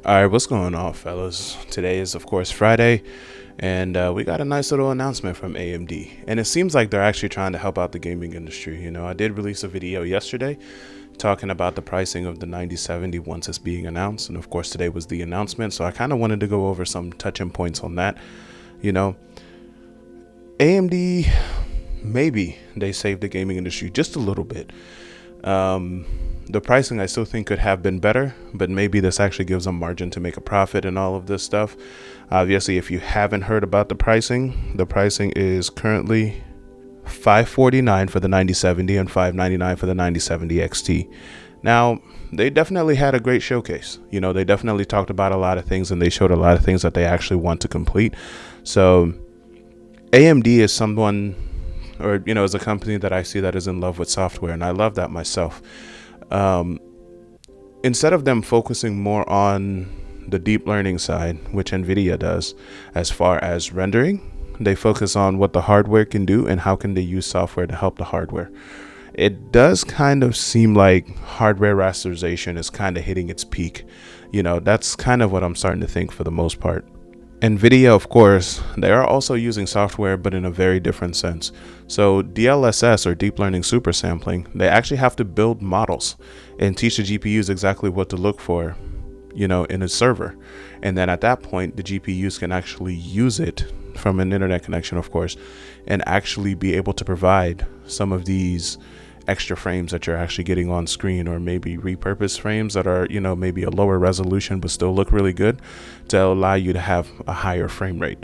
All right, what's going on, fellas? Today is, of course, Friday, and we got a nice little announcement from AMD. And it seems like they're actually trying to help out the gaming industry. I did release a video yesterday talking about the pricing of the 9070 once it's being announced. And of course, today was the announcement. So I kind of wanted to go over some touching points on that. You know, AMD, maybe they saved the gaming industry just a little bit. The pricing I still think could have been better, but maybe this actually gives them margin to make a profit and all of this stuff. Obviously, if you haven't heard about the pricing is currently $549 for the 9070 and $599 for the 9070 XT. Now, they definitely had a great showcase. They definitely talked about a lot of things and they showed a lot of things that they actually want to complete. So AMD is someone, or is a company that I see that is in love with software, and I love that myself. Instead of them focusing more on the deep learning side, which NVIDIA does, as far as rendering, they focus on what the hardware can do and how can they use software to help the hardware. It does kind of seem like hardware rasterization is kind of hitting its peak. That's kind of what I'm starting to think for the most part. NVIDIA, of course, they are also using software, but in a very different sense. So DLSS, or deep learning super sampling, they actually have to build models and teach the GPUs exactly what to look for, in a server. And then at that point, the GPUs can actually use it from an internet connection, of course, and actually be able to provide some of these extra frames that you're actually getting on screen, or maybe repurposed frames that are, maybe a lower resolution but still look really good, to allow you to have a higher frame rate.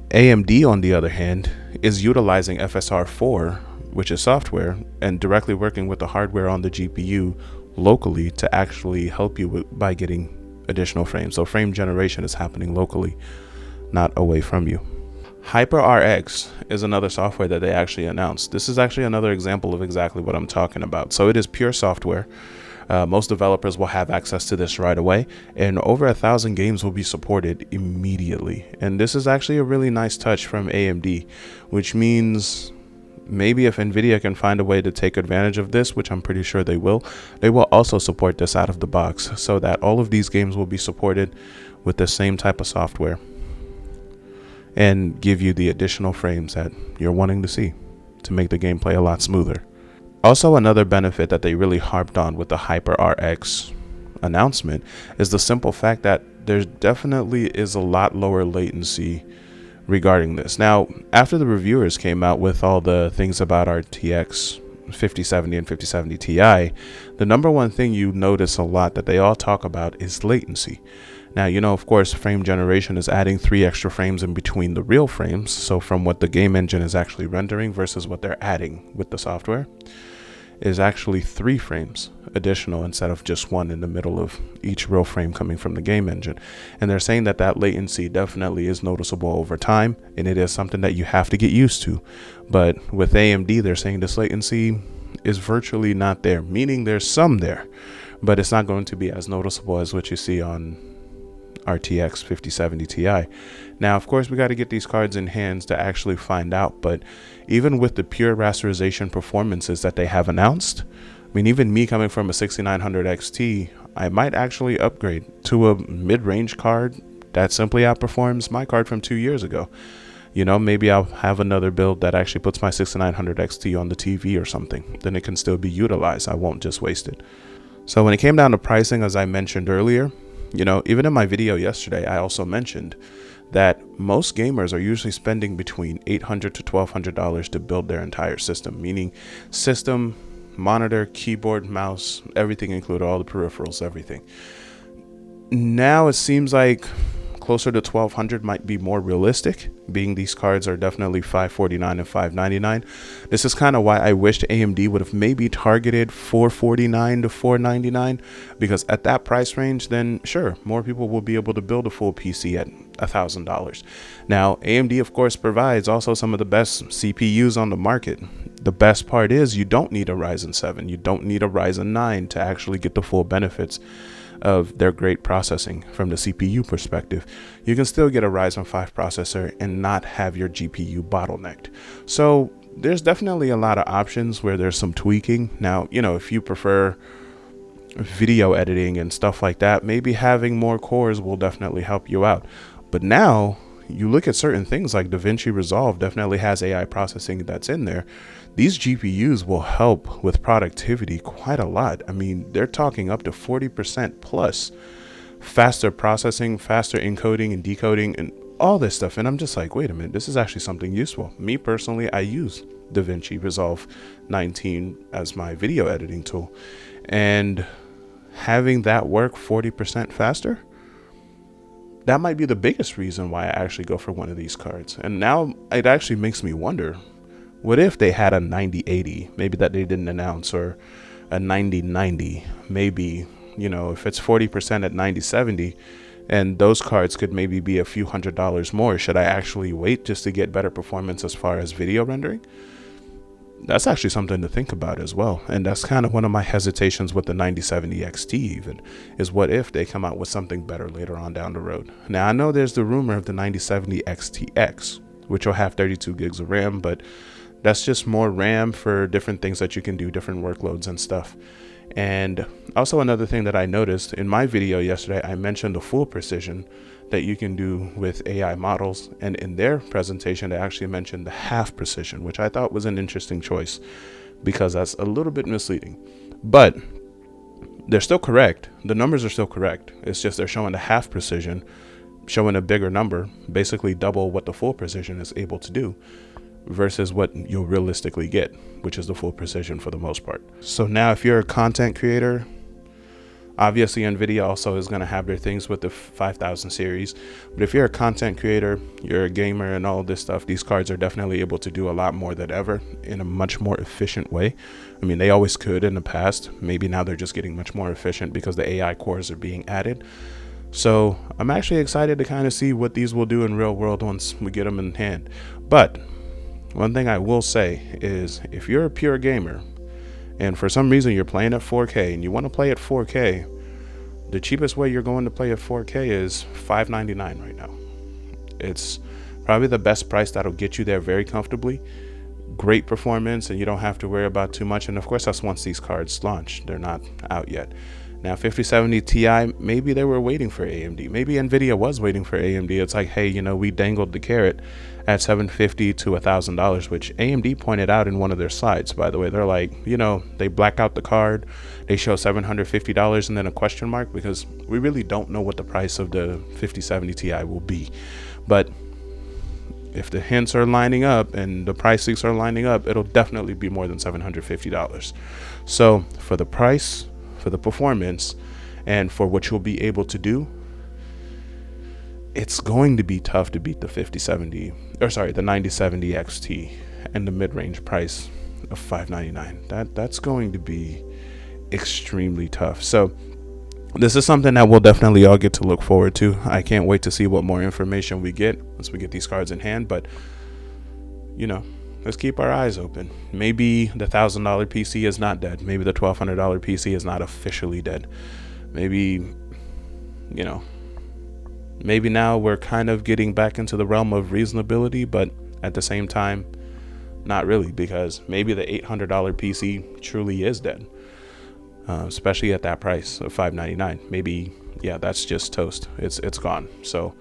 AMD, on the other hand, is utilizing FSR4, which is software, and directly working with the hardware on the GPU locally to actually help you by getting additional frames. So frame generation is happening locally, not away from you. HyperRX is another software that they actually announced. This is actually another example of exactly what I'm talking about. So it is pure software. Most developers will have access to this right away, and over 1,000 games will be supported immediately. And this is actually a really nice touch from AMD, which means maybe if NVIDIA can find a way to take advantage of this, which I'm pretty sure they will also support this out of the box, so that all of these games will be supported with the same type of software and give you the additional frames that you're wanting to see to make the gameplay a lot smoother. Also, another benefit that they really harped on with the HyperRX announcement is the simple fact that there definitely is a lot lower latency regarding this. Now, after the reviewers came out with all the things about RTX 5070 and 5070 Ti, the number one thing you notice a lot that they all talk about is latency. Now, of course, frame generation is adding 3 extra frames in between the real frames. So from what the game engine is actually rendering versus what they're adding with the software is actually 3 frames additional instead of just 1 in the middle of each real frame coming from the game engine. And they're saying that that latency definitely is noticeable over time, and it is something that you have to get used to. But with AMD, they're saying this latency is virtually not there, meaning there's some there, but it's not going to be as noticeable as what you see on RTX 5070 Ti. Now, of course, we got to get these cards in hands to actually find out, but even with the pure rasterization performances that they have announced, even me coming from a 6900 XT, I might actually upgrade to a mid-range card that simply outperforms my card from 2 years ago. Maybe I'll have another build that actually puts my 6900 XT on the TV or something. Then it can still be utilized. I won't just waste it. So when it came down to pricing, as I mentioned earlier, even in my video yesterday, I also mentioned that most gamers are usually spending between $800 to $1,200 to build their entire system, meaning system, monitor, keyboard, mouse, everything included, all the peripherals, everything. Now it seems like closer to $1,200 might be more realistic, being these cards are definitely $549 and $599. This is kind of why I wished AMD would have maybe targeted $449 to $499, because at that price range, then sure, more people will be able to build a full PC at $1,000. Now, AMD, of course, provides also some of the best CPUs on the market. The best part is you don't need a Ryzen 7, you don't need a Ryzen 9 to actually get the full benefits of their great processing from the CPU perspective. You can still get a Ryzen 5 processor and not have your GPU bottlenecked. So there's definitely a lot of options where there's some tweaking. Now, if you prefer video editing and stuff like that, maybe having more cores will definitely help you out. But now you look at certain things like Davinci Resolve definitely has AI processing that's in there. These GPUs will help with productivity quite a lot. I mean, they're talking up to 40% plus faster processing, faster encoding and decoding and all this stuff. And I'm just like, wait a minute, this is actually something useful. Me personally, I use Davinci Resolve 19 as my video editing tool, and having that work 40% faster, that might be the biggest reason why I actually go for one of these cards. And now it actually makes me wonder, what if they had a 9080, maybe that they didn't announce, or a 9090, maybe, you know, if it's 40% at 9070, and those cards could maybe be a few $100s more. Should I actually wait just to get better performance as far as video rendering? That's actually something to think about as well. And that's kind of one of my hesitations with the 9070 XT even, is what if they come out with something better later on down the road. Now, I know there's the rumor of the 9070 XTX, which will have 32 gigs of RAM, but that's just more RAM for different things that you can do, different workloads and stuff. And also another thing that I noticed in my video yesterday, I mentioned the full precision that you can do with AI models, and in their presentation they actually mentioned the half precision, which I thought was an interesting choice because that's a little bit misleading. But they're still correct, the numbers are still correct, it's just they're showing the half precision, showing a bigger number, basically double what the full precision is able to do versus what you'll realistically get, which is the full precision for the most part. So now if you're a content creator, obviously NVIDIA also is going to have their things with the 5000 series, but if you're a content creator, you're a gamer and all this stuff, these cards are definitely able to do a lot more than ever in a much more efficient way. I mean, they always could in the past, maybe now they're just getting much more efficient because the AI cores are being added. So I'm actually excited to kind of see what these will do in real world once we get them in hand. But one thing I will say is, if you're a pure gamer and for some reason you're playing at 4K and you want to play at 4K, the cheapest way you're going to play at 4K is $599 right now. It's probably the best price that'll get you there very comfortably. Great performance, and you don't have to worry about too much. And of course, that's once these cards launch. They're not out yet. Now, 5070 Ti, maybe they were waiting for AMD. Maybe NVIDIA was waiting for AMD. It's like, hey, you know, we dangled the carrot at $750 to $1,000, which AMD pointed out in one of their slides, by the way. They're like, you know, they black out the card, they show $750 and then a question mark, because we really don't know what the price of the 5070 Ti will be. But if the hints are lining up and the prices are lining up, it'll definitely be more than $750. So for the price, for the performance, and for what you'll be able to do, it's going to be tough to beat the 9070 XT and the mid-range price of $599. That's going to be extremely tough. So this is something that we'll definitely all get to look forward to. I can't wait to see what more information we get once we get these cards in hand. But you know, let's keep our eyes open. Maybe the $1,000 PC is not dead. Maybe the $1,200 PC is not officially dead. Maybe, you know, maybe now we're kind of getting back into the realm of reasonability, but at the same time, not really, because maybe the $800 PC truly is dead, especially at that price of $599. Maybe, yeah, that's just toast. It's gone. So,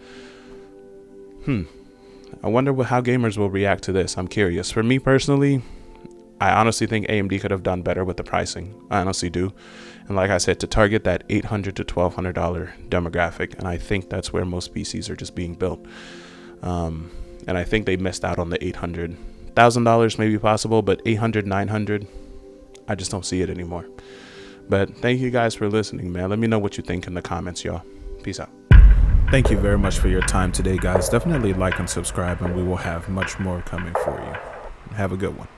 I wonder how gamers will react to this. I'm curious. For me personally, I honestly think AMD could have done better with the pricing. I honestly do. And like I said, to target that $800 to $1,200 demographic, and I think that's where most PCs are just being built. And I think they missed out on the $800. $1,000 may be possible, but $800, $900, I just don't see it anymore. But thank you guys for listening, man. Let me know what you think in the comments, y'all. Peace out. Thank you very much for your time today, guys. Definitely like and subscribe, and we will have much more coming for you. Have a good one.